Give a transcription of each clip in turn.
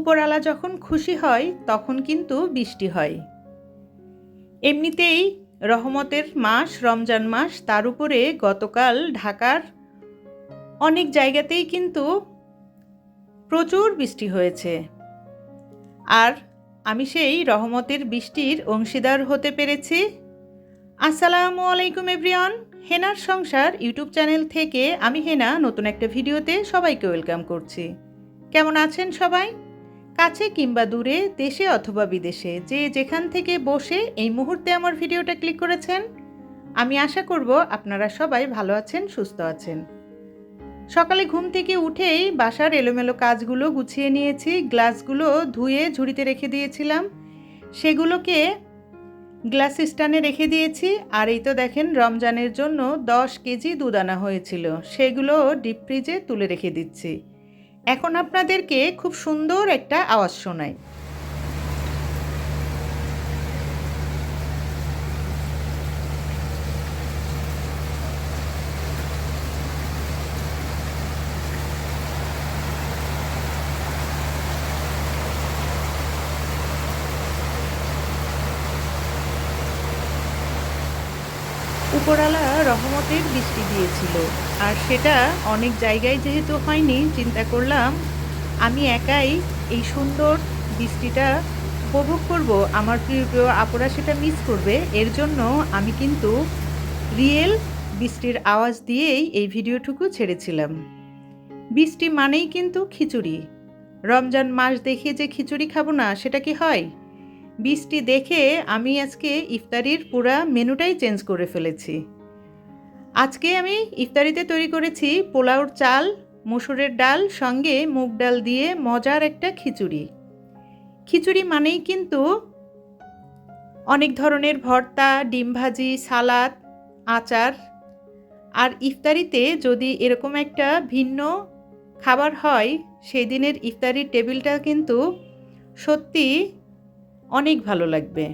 উপরওয়ালা যখন খুশি হয় তখন কিন্তু বৃষ্টি হয়। এমনিতেই রহমতের মাস রমজান মাস, তার উপরে গতকাল ঢাকার অনেক জায়গাতেই কিন্তু প্রচুর বৃষ্টি হয়েছে। আর আমি সেই রহমতের বৃষ্টির অংশীদার হতে পেরেছি। আসসালামু আলাইকুম এভরিওয়ান, হেনার সংসার ইউটিউব চ্যানেল থেকে আমি হেনা নতুন একটা ভিডিওতে সবাইকে ওয়েলকাম করছি। কেমন আছেন সবাই? কাছে কিংবা দূরে, দেশে অথবা বিদেশে, যে যেখান থেকে বসে এই মুহূর্তে আমার ভিডিওটা ক্লিক করেছেন, আমি আশা করব আপনারা সবাই ভালো আছেন, সুস্থ আছেন। সকালে ঘুম থেকে উঠেই বাসার এলোমেলো কাজগুলো গুছিয়ে নিয়েছি। গ্লাসগুলো ধুয়ে ঝুড়িতে রেখে দিয়েছিলাম, সেগুলোকে গ্লাস স্ট্যান্ডে রেখে দিয়েছি। আর এই তো দেখেন, রমজানের জন্য 10 কেজি দুধ আনা হয়েছিল, সেগুলো ডিপ ফ্রিজে তুলে রেখে দিচ্ছি। এখন আপনাদেরকে খুব সুন্দর একটা আওয়াজ শোনাই। উপরওয়ালা রহমতের বৃষ্টি দিয়েছিল, আর সেটা অনেক জায়গায় যেহেতু হয়নি, চিন্তা করলাম আমি একাই এই সুন্দর বৃষ্টিটা উপভোগ করব, আমার প্রিয় প্রিয় আপুরা সেটা মিস করবে। এর জন্য আমি কিন্তু রিয়েল বৃষ্টির আওয়াজ দিয়েই এই ভিডিওটুকু ছেড়েছিলাম। বৃষ্টি মানেই কিন্তু খিচুড়ি। রমজান মাস দেখে যে খিচুড়ি খাবো না, সেটা কি হয়? বৃষ্টি দেখে আমি আজকে ইফতারির পুরা মেনুটাই চেঞ্জ করে ফেলেছি। আজকে আমি ইফতারিতে তৈরি করেছি পোলাওর চাল, মসুরের ডাল, সঙ্গে মুগ ডাল দিয়ে মজার একটা খিচুড়ি। খিচুড়ি মানেই কিন্তু অনেক ধরনের ভর্তা, ডিম ভাজি, সালাদ, আচার। আর ইফতারিতে যদি এরকম একটা ভিন্ন খাবার হয়, সেই দিনের ইফতারির টেবিলটা কিন্তু সত্যি অনেক ভালো লাগবে।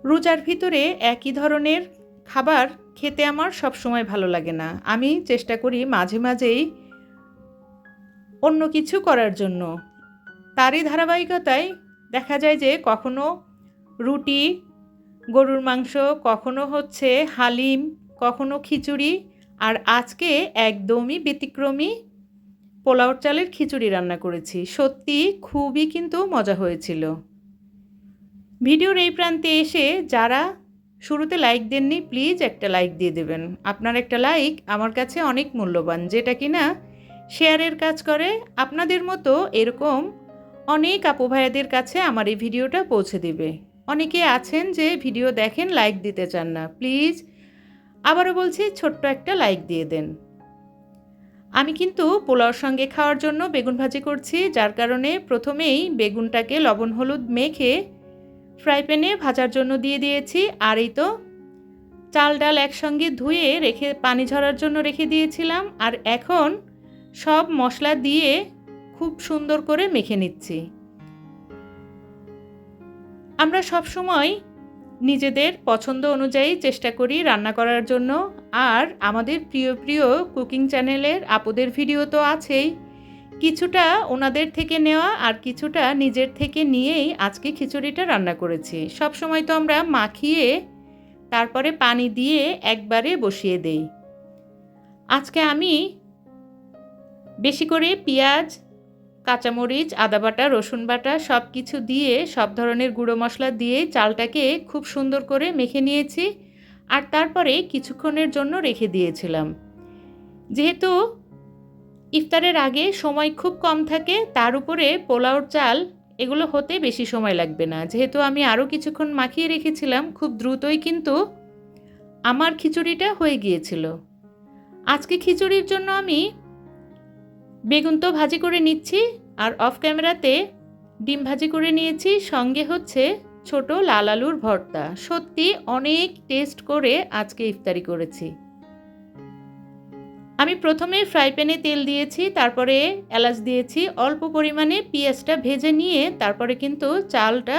রোজার ভিতরে একই ধরনের খাবার খেতে আমার সবসময় ভালো লাগে না। আমি চেষ্টা করি মাঝে মাঝেই অন্য কিছু করার জন্য। তারই ধারাবাহিকতায় দেখা যায় যে কখনো রুটি, গরুর মাংস, কখনো হচ্ছে হালিম, কখনো খিচুড়ি, আর আজকে একদমই ব্যতিক্রমী পোলাওর চালের খিচুড়ি রান্না করেছি। সত্যি খুবই কিন্তু মজা হয়েছিল। ভিডিওর এই প্রান্তে এসে যারা শুরুতে লাইক দেননি, প্লিজ একটা লাইক দিয়ে দেবেন। আপনার একটা লাইক আমার কাছে অনেক মূল্যবান, যেটা কিনা শেয়ারের কাজ করে। আপনাদের মতো এরকম অনেক আপু ভাইয়াদের কাছে আমার এই ভিডিওটা পৌঁছে দিবে। অনেকে আছেন যে ভিডিও দেখেন, লাইক দিতে চান না। প্লিজ আবারও বলছি, ছোট্ট একটা লাইক দিয়ে দেন। আমি কিন্তু পোলাওর সঙ্গে খাওয়ার জন্য বেগুন ভাজি করছি, যার কারণে প্রথমেই বেগুনটাকে লবণ হলুদ মেখে ফ্রাই প্যানে ভাজার জন্য দিয়ে দিয়েছি। আর এই তো চাল ডাল একসঙ্গে ধুয়ে রেখে পানি ঝরার জন্য রেখে দিয়েছিলাম। আর এখন সব মশলা দিয়ে খুব সুন্দর করে মেখে নিচ্ছি। আমরা সব সময় নিজেদের পছন্দ অনুযায়ী চেষ্টা করি রান্না করার জন্য। আর আমাদের প্রিয় প্রিয় কুকিং চ্যানেলের আপুদের ভিডিও তো আছেই, কিছুটা ওনাদের থেকে নেওয়া আর কিছুটা নিজের থেকে নিয়েই আজকে খিচুড়িটা রান্না করেছি। সব সময় তো আমরা মাখিয়ে তারপরে পানি দিয়ে একবারে বসিয়ে দেই। আজকে আমি বেশি করে পেঁয়াজ, কাঁচামরিচ, আদা বাটা, রসুন বাটা সব কিছু দিয়ে, সব ধরনের গুঁড়ো মশলা দিয়ে চালটাকে খুব সুন্দর করে মেখে নিয়েছি। আর তারপরে কিছুক্ষণের জন্য রেখে দিয়েছিলাম। যেহেতু ইফতারের আগে সময় খুব কম থাকে, তার উপরে পোলাওর চাল, এগুলো হতে বেশি সময় লাগবে না। যেহেতু আমি আরও কিছুক্ষণ মাখিয়ে রেখেছিলাম, খুব দ্রুতই কিন্তু আমার খিচুড়িটা হয়ে গিয়েছিল। আজকে খিচুড়ির জন্য আমি বেগুন তো ভাজি করে নিচ্ছি, আর অফ ক্যামেরাতে ডিম ভাজি করে নিয়েছি, সঙ্গে হচ্ছে ছোট লাল আলুর ভর্তা। সত্যি অনেক টেস্ট করে আজকে ইফতারি করেছি। আমি প্রথমে ফ্রাই প্যানে তেল দিয়েছি, তারপরে এলাচ দিয়েছি, অল্প পরিমাণে পেঁয়াজটা ভেজে নিয়ে তারপরে কিন্তু চালটা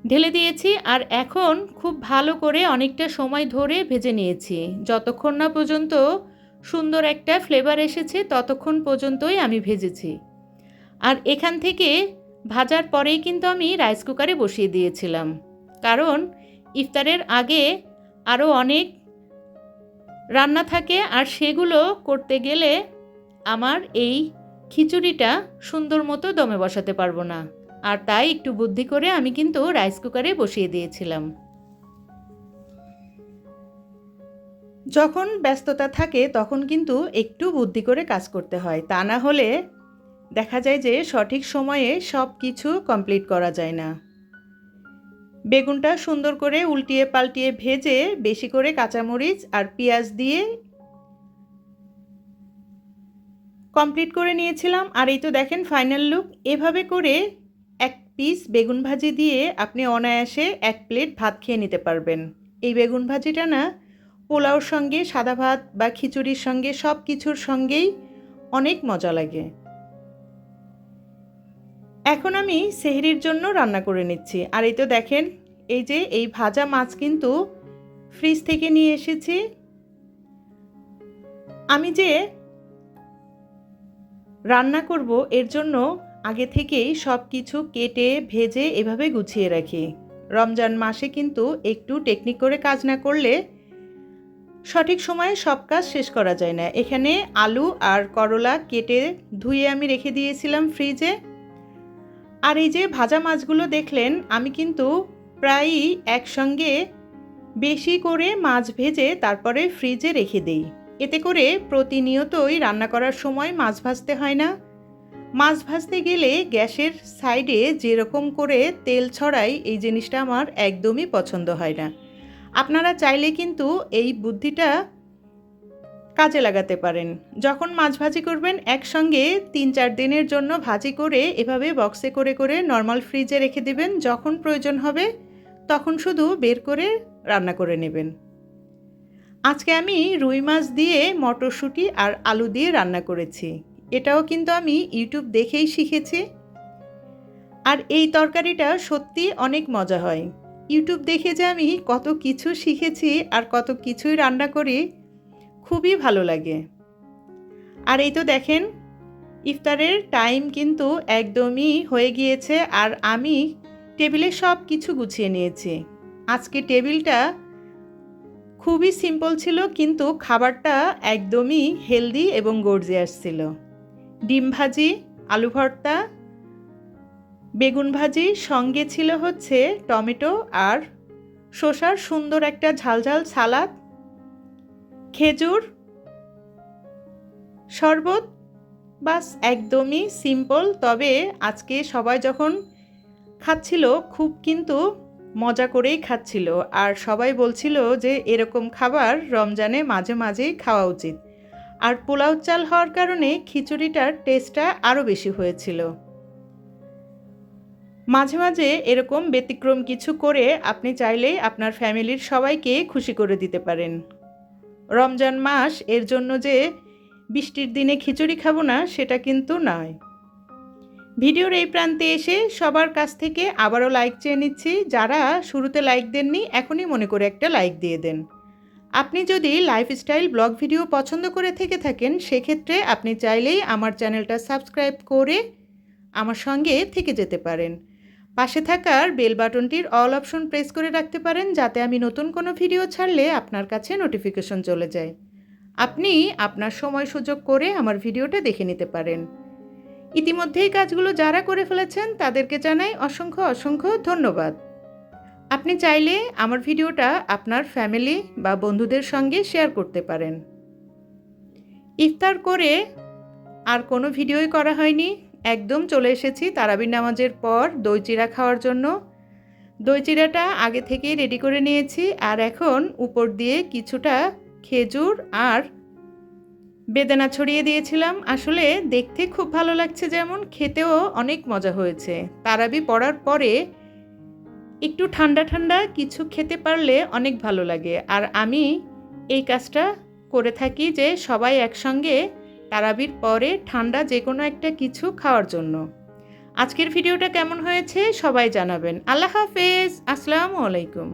ঢেলে দিয়েছি। আর এখন খুব ভালো করে অনেকটা সময় ধরে ভেজে নিয়েছি, যতক্ষণ না পর্যন্ত সুন্দর একটা ফ্লেভার এসেছে ততক্ষণ পর্যন্তই আমি ভেজেছি। আর এখান থেকে ভাজার পরেই কিন্তু আমি রাইস কুকারে বসিয়ে দিয়েছিলাম, কারণ ইফতারের আগে আরও অনেক রান্না থাকে আর সেগুলো করতে গেলে আমার এই খিচুড়িটা সুন্দর মতো দমে বসাতে পারবো না। আর তাই একটু বুদ্ধি করে আমি কিন্তু রাইস কুকারে বসিয়ে দিয়েছিলাম। যখন ব্যস্ততা থাকে তখন কিন্তু একটু বুদ্ধি করে কাজ করতে হয়, তা না হলে দেখা যায় যে সঠিক সময়ে সব কিছু কমপ্লিট করা যায় না। বেগুনটা সুন্দর করে উল্টিয়ে পাল্টিয়ে ভেজে বেশি করে কাঁচামরিচ আর পেঁয়াজ দিয়ে কমপ্লিট করে নিয়েছিলাম। আর এই তো দেখেন ফাইনাল লুক। এভাবে করে এক পিস বেগুন ভাজি দিয়ে আপনি অনায়াসে এক প্লেট ভাত খেয়ে নিতে পারবেন। এই বেগুন ভাজিটা না পোলাওর সঙ্গে, সাদা ভাত বা খিচুড়ির সঙ্গে সব কিছুর সঙ্গেই অনেক মজা লাগে। এখন আমি সেহরির জন্য রান্না করে নিচ্ছি। আর এই তো দেখেন এই যে এই ভাজা মাছ কিন্তু ফ্রিজ থেকে নিয়ে এসেছি। আমি যে রান্না করব এর জন্য আগে থেকেই সব কিছু কেটে ভেজে এভাবে গুছিয়ে রাখি। রমজান মাসে কিন্তু একটু টেকনিক করে কাজ না করলে সঠিক সময়ে সব কাজ শেষ করা যায় না। এখানে আলু আর করলা কেটে ধুয়ে আমি রেখে দিয়েছিলাম ফ্রিজে। আর এই যে ভাজা মাছগুলো দেখলেন আমি কিন্তু প্রায়ই একসঙ্গে বেশি করে মাছ ভেজে তারপরে ফ্রিজে রেখে দিই। এতে করে প্রতিনিয়তই রান্না করার সময় মাছ ভাজতে হয় না। মাছ ভাজতে গেলে গ্যাসের সাইডে যেরকম করে তেল ছড়াই, এই জিনিসটা আমার একদমই পছন্দ হয় না। আপনারা চাইলে কিন্তু এই বুদ্ধিটা কাজে লাগাতে পারেন। যখন মাছ ভাজি করবেন একসঙ্গে 3-4 দিনের জন্য ভাজি করে এভাবে বক্সে করে করে নর্মাল ফ্রিজে রেখে দিবেন। যখন প্রয়োজন হবে তখন শুধু বের করে রান্না করে নেবেন। আজকে আমি রুই মাছ দিয়ে মটরশুঁটি আর আলু দিয়ে রান্না করেছি। এটাও কিন্তু আমি ইউটিউব দেখেই শিখেছি। আর এই তরকারিটা সত্যি অনেক মজা হয়। ইউটিউব দেখে যে আমি কত কিছু শিখেছি আর কত কিছুই রান্না করি, খুবই ভালো লাগে। আর এই তো দেখেন ইফতারের টাইম কিন্তু একদমই হয়ে গিয়েছে আর আমি টেবিলে সব কিছু গুছিয়ে নিয়েছি। আজকে টেবিলটা খুবই সিম্পল ছিল, কিন্তু খাবারটা একদমই হেলদি এবং গর্জিয়াস ছিল। ডিম ভাজি, আলু ভর্তা, বেগুন ভাজি, সঙ্গে ছিল হচ্ছে টমেটো আর শসার সুন্দর একটা ঝালঝাল সালাদ, খেজুর, শরবত। বাস একদমই সিম্পল। তবে আজকে সবাই যখন খাচ্ছিল খুব কিন্তু মজা করেই খাচ্ছিল আর সবাই বলছিল যে এরকম খাবার রমজানে মাঝে মাঝেই খাওয়া উচিত। আর পোলাও চাল হওয়ার কারণে খিচুড়িটার টেস্টটা আরও বেশি হয়েছিল। মাঝে মাঝে এরকম ব্যতিক্রম কিছু করে আপনি চাইলেই আপনার ফ্যামিলির সবাইকে খুশি করে দিতে পারেন। রমজান মাস এর জন্য যে বৃষ্টির দিনে খিচুড়ি খাবো না সেটা কিন্তু নয়। ভিডিওর এই প্রান্তে এসে সবার কাছ থেকে আবারও লাইক চেয়ে নিচ্ছি। যারা শুরুতে লাইক দেননি এখনই মনে করে একটা লাইক দিয়ে দেন। আপনি যদি লাইফস্টাইল ব্লগ ভিডিও পছন্দ করে থেকে থাকেন সেক্ষেত্রে আপনি চাইলেই আমার চ্যানেলটা সাবস্ক্রাইব করে আমার সঙ্গে থেকে যেতে পারেন। পাশে থাকার বেল বাটনটির অল অপশন প্রেস করে রাখতে পারেন যাতে আমি নতুন কোনো ভিডিও ছাড়লে আপনার কাছে নোটিফিকেশন চলে যায়। আপনি আপনার সময় সুযোগ করে আমার ভিডিওটা দেখে নিতে পারেন। ইতিমধ্যেই কাজগুলো যারা করে ফেলেছেন তাদেরকে জানাই অসংখ্য অসংখ্য ধন্যবাদ। আপনি চাইলে আমার ভিডিওটা আপনার ফ্যামিলি বা বন্ধুদের সঙ্গে শেয়ার করতে পারেন। ইফতার করে আর কোনো ভিডিওই করা হয়নি, একদম চলে এসেছি তারাবির নামাজের পর দই চিড়া খাওয়ার জন্য। দই চিড়াটা আগে থেকেই রেডি করে নিয়েছি আর এখন উপর দিয়ে কিছুটা খেজুর আর বেদানা ছড়িয়ে দিয়েছিলাম। আসলে দেখতে খুব ভালো লাগছে, যেমন খেতেও অনেক মজা হয়েছে। তারাবি পড়ার পরে একটু ঠান্ডা ঠান্ডা কিছু খেতে পারলে অনেক ভালো লাগে। আর আমি এই কাজটা করে থাকি যে সবাই একসঙ্গে তারাবির পরে ঠান্ডা যে কোনো একটা কিছু খাওয়ার জন্য। আজকের ভিডিওটা কেমন হয়েছে সবাই জানাবেন। আল্লাহ হাফেজ, আসসালামু আলাইকুম।